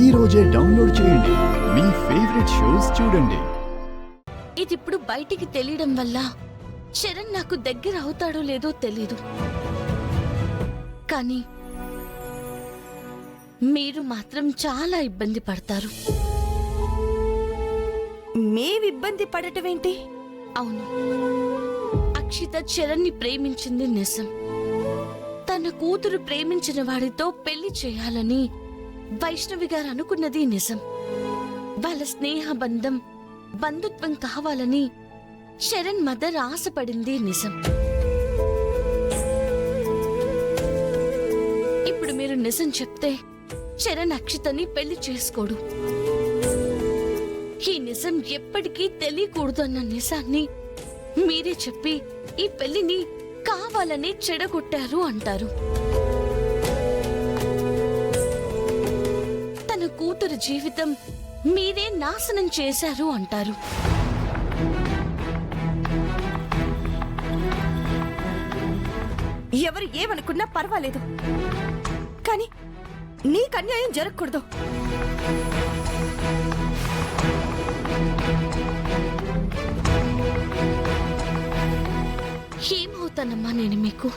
ఈ రోజే డౌన్లోడ్ చేయండి. మీ ఫేవరెట్ షోస్ చూడండి. ఇదిప్పుడు బయటికి తెలియడం వల్ల చరణ్ నాకు దగ్గర అవుతాడో లేదో తెలీదు. కానీ మీరు మాత్రం చాలా ఇబ్బంది పడతారు. మేమిబ్బంది పడటమేంటి? అవును, అక్షిత చరణ్ని ప్రేమించింది నిజం. తన కూతురు ప్రేమించిన వాడితో పెళ్లి చేయాలని వైష్ణవి గారు అనుకున్నది నిజం. వాళ్ళ స్నేహ బంధం బంధుత్వం కావాలని చరణ్ మదర్ ఆశపడింది నిజం. ఇప్పుడు మీరు నిజం చెప్తే చరణ్ అక్షితని పెళ్లి చేసుకోడు. ఈ నిజం ఎప్పటికీ తెలియకూడదు అన్న నిజాన్ని మీరే చెప్పి ఈ పెళ్లిని కావాలని చెడగొట్టారు అంటారు. తన కూతురు జీవితం మీరే నాశనం చేశారు అంటారు. ఎవరు ఏమనుకున్నా పర్వాలేదు, కానీ నీకు అన్యాయం జరగకూడదు. ఏమవుతానమ్మా నేను మీకు?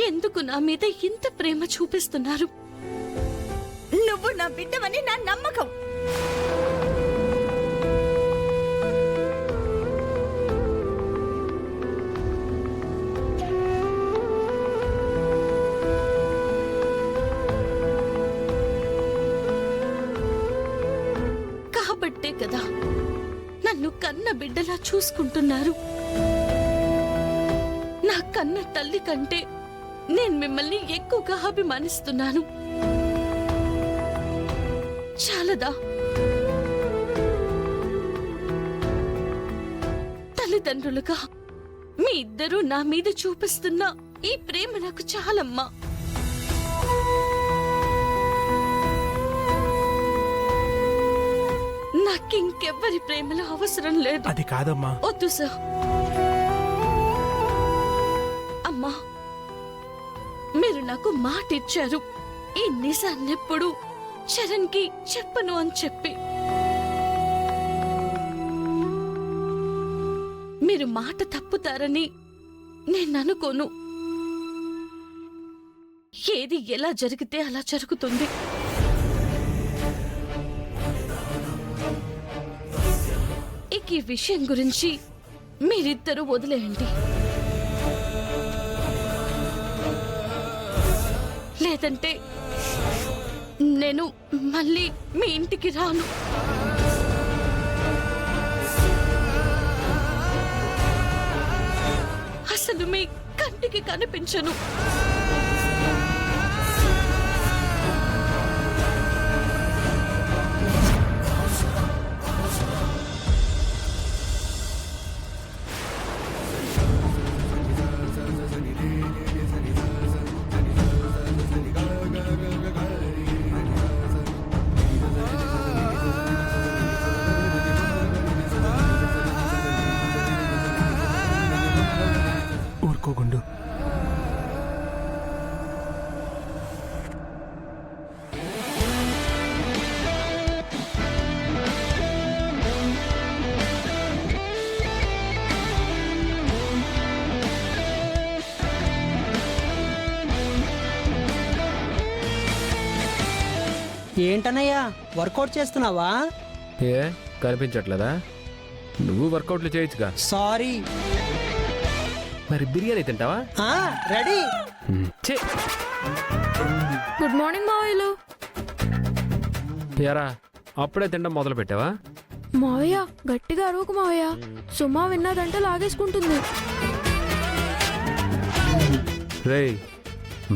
ఎందుకు నా మీద ఇంత ప్రేమ చూపిస్తున్నారు? నువ్వు నా బిడ్డవని నా నమ్మకం. కాబట్టే కదా నన్ను కన్న బిడ్డలా చూసుకుంటున్నారు. నా కన్న తల్లి కంటే నేను మిమ్మల్ని ఎక్కువగా అభిమానిస్తున్నాను. చాలదా? తల్లిదండ్రులుగా మీ ఇద్దరూ నా మీద చూపిస్తున్న ఈ ప్రేమ నాకు చాలమ్మా. నాకింకెవ్వరి ప్రేమలో అవసరం లేదు. అది కాదమ్మా. వద్దు సార్. అమ్మా, మీరు నాకు మాట ఇచ్చారు ఈ నిజాన్నెప్పుడు చరణ్ కి చెప్పను అని చెప్పి. మీరు మాట తప్పుతారని నేను అనుకోను. ఏది ఎలా జరిగితే అలా జరుగుతుంది. ఇక ఈ విషయం గురించి మీరిద్దరూ వదిలేయండి. లేదంటే నేను మళ్ళీ మీ ఇంటికి రాను. అసలు మీ కంటికి కనిపించను. ఊరుకోగుండు. ఏంటనయ్యా వర్కౌట్ చేస్తున్నావా? ఏ కనిపించట్లేదా? నువ్వు వర్కౌట్లు చేయొచ్చుగా. సారీ. మరి బిర్యానీ తింటావా? రెడీ. గుడ్ మార్నింగ్ మావయ్యలు. యారా అప్పుడే తినడం మొదలు పెట్టావా? మావయ్య గట్టిగా అరవకు మావయ్య, సుమా విన్నదంటే లాగేసుకుంటుంది. రేయ్,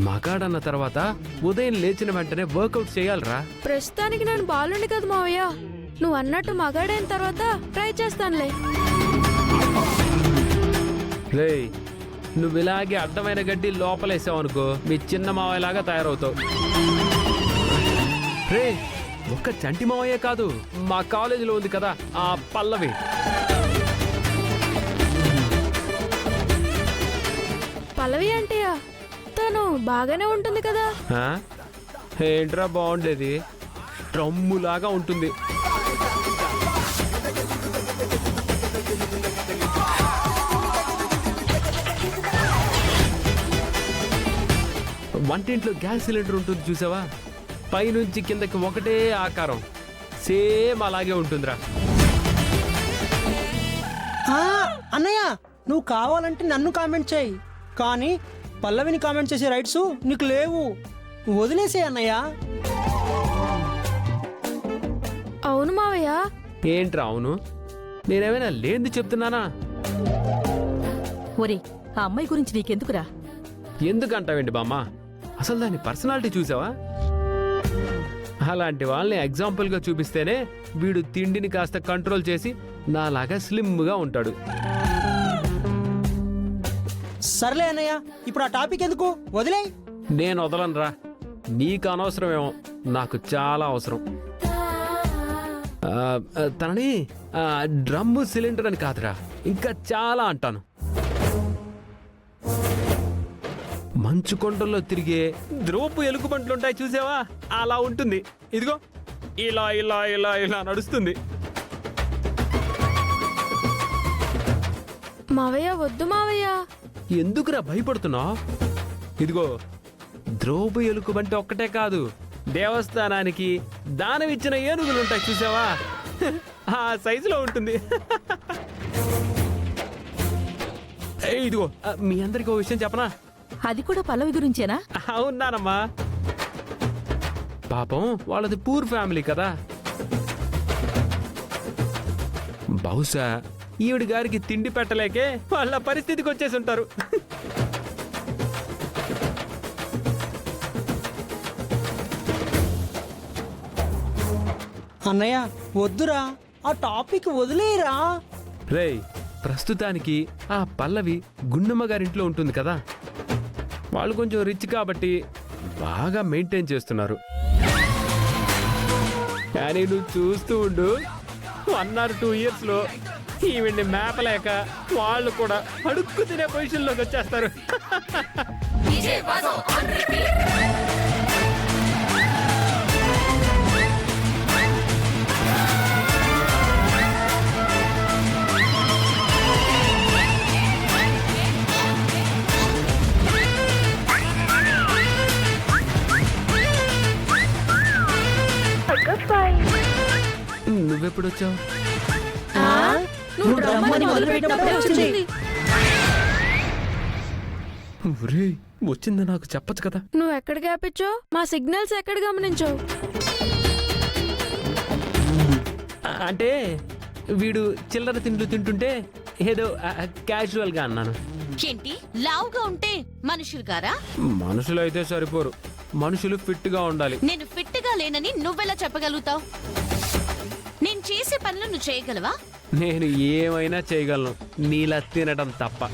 మగాడన్న తర్వాత ఉదయం లేచిన వెంటనే వర్కౌట్ చేయాలరా. ప్రస్తుతానికి నేను బాలుండి కదా మావయ్య, నువ్వు అన్నట్టు మగాడైన తర్వాత ట్రై చేస్తానులే. రేయ్, నువ్వు ఇలాగే అడ్డమైన గడ్డి లోపలేసావు అనుకో, మీ చిన్న మావయ్యలాగా తయారవుతావు. రే, ఒక్క చంటి మావయ్య కాదు, మా కాలేజీలో ఉంది కదా ఆ పల్లవి. పల్లవి అంటేయా తను బాగానే ఉంటుంది కదా. ఆ? ఏంట్రా బాగుండేది, డ్రమ్ములాగా ఉంటుంది. వంటింట్లో గ్యాస్ సిలిండర్ ఉంటుంది చూసావా, పైనుంచి కిందకి ఒకటే ఆకారం, సేమ్ అలాగే ఉంటుందిరా. ఆ, అన్నయ్య నువ్వు కావాలంటే నన్ను కామెంట్ చేయి, కానీ పల్లవిని కామెంట్ చేసే రైట్స్ నీకు లేవు. వదిలేసే అన్నయ్య. అవును మావయ్య. ఏంట్రా అవును, నేనేమైనా లేనిది చెప్తున్నానా? ఒరే, ఆ అమ్మాయి గురించి నీకెందుకురా? ఎందుకంటావేంటి బామ్మ, అసలు దాని పర్సనాలిటీ చూసావా? అలాంటి వాళ్ళని ఎగ్జాంపుల్గా చూపిస్తేనే వీడు తిండిని కాస్త కంట్రోల్ చేసి నాలాగా స్లిమ్గా ఉంటాడు. సర్లే అన్నయ్య, ఇప్పుడు ఆ టాపిక్ ఎందుకు, వదిలే. నేను వదలనురా, నీకు అనవసరమేమో, నాకు చాలా అవసరం. తనని డ్రమ్ము సిలిండర్ అని కాదురా, ఇంకా చాలా అంటాను. మంచు కొండల్లో తిరిగే ద్రోపు ఎలుగుబంట్లుంటాయి చూసావా, అలా ఉంటుంది. ఇదిగో ఇలా ఇలా ఇలా ఇలా నడుస్తుంది. మావయ్య వద్దు మావయ్య. ఎందుకురా భయపడుతున్నావు? ఇదిగో ద్రోపు ఎలుగుబంటి ఒక్కటే కాదు, దేవస్థానానికి దానమిచ్చిన ఏనుగులుంటాయి చూసావా, ఆ సైజులో ఉంటుంది. ఇదిగో మీ అందరికీ ఓ విషయం చెప్పనా? అది కూడా పల్లవి గురించేనా? అవునానమ్మా, పాపం వాళ్ళది పూర్ ఫ్యామిలీ కదా. బహుశా ఈవిడి గారికి తిండి పెట్టలేకే వాళ్ళ పరిస్థితికి వచ్చేసి ఉంటారు. అన్నయ్య వద్దురా, ఆ టాపిక్ వదిలేరా. రేయ్, ప్రస్తుతానికి ఆ పల్లవి గుండమ్మ గారింట్లో ఉంటుంది కదా, వాళ్ళు కొంచెం రిచ్ కాబట్టి బాగా మెయింటైన్ చేస్తున్నారు. కానీ నువ్వు చూస్తూ ఉండు, 1 or 2 yearsలో ఈవిడ్ని మేపలేక వాళ్ళు కూడా అడుక్కు తినే పొజిషన్లోకి వచ్చేస్తారు. నువ్వెప్పుడు వచ్చావు? నువ్వు డ్రమ్మని మొదలుపెట్టినప్పుడే వచ్చింది. ఒరేయ్, వచ్చిందా నాకు చెప్పచ్చు కదా. నువ్వు ఎక్కడ గ్యాపించావు, మా సిగ్నల్స్ ఎక్కడ గమనించావు? అంటే వీడు చిల్లర తిండ్లు తింటుంటే ఏదో క్యాజువల్ గా అన్నాను. ఏంటి లావుగా ఉంటే మనుషులు గారా? మనుషులు అయితే సరిపోరు, మనుషులు ఫిట్ గా ఉండాలి. నేను ఫిట్ గా లేనని నువ్వెలా చెప్పగలుగుతావు? నేను చేసే పనులు నువ్వు చేయగలవా? నేను ఏమైనా చేయగలను, నీలా తినడం తప్ప.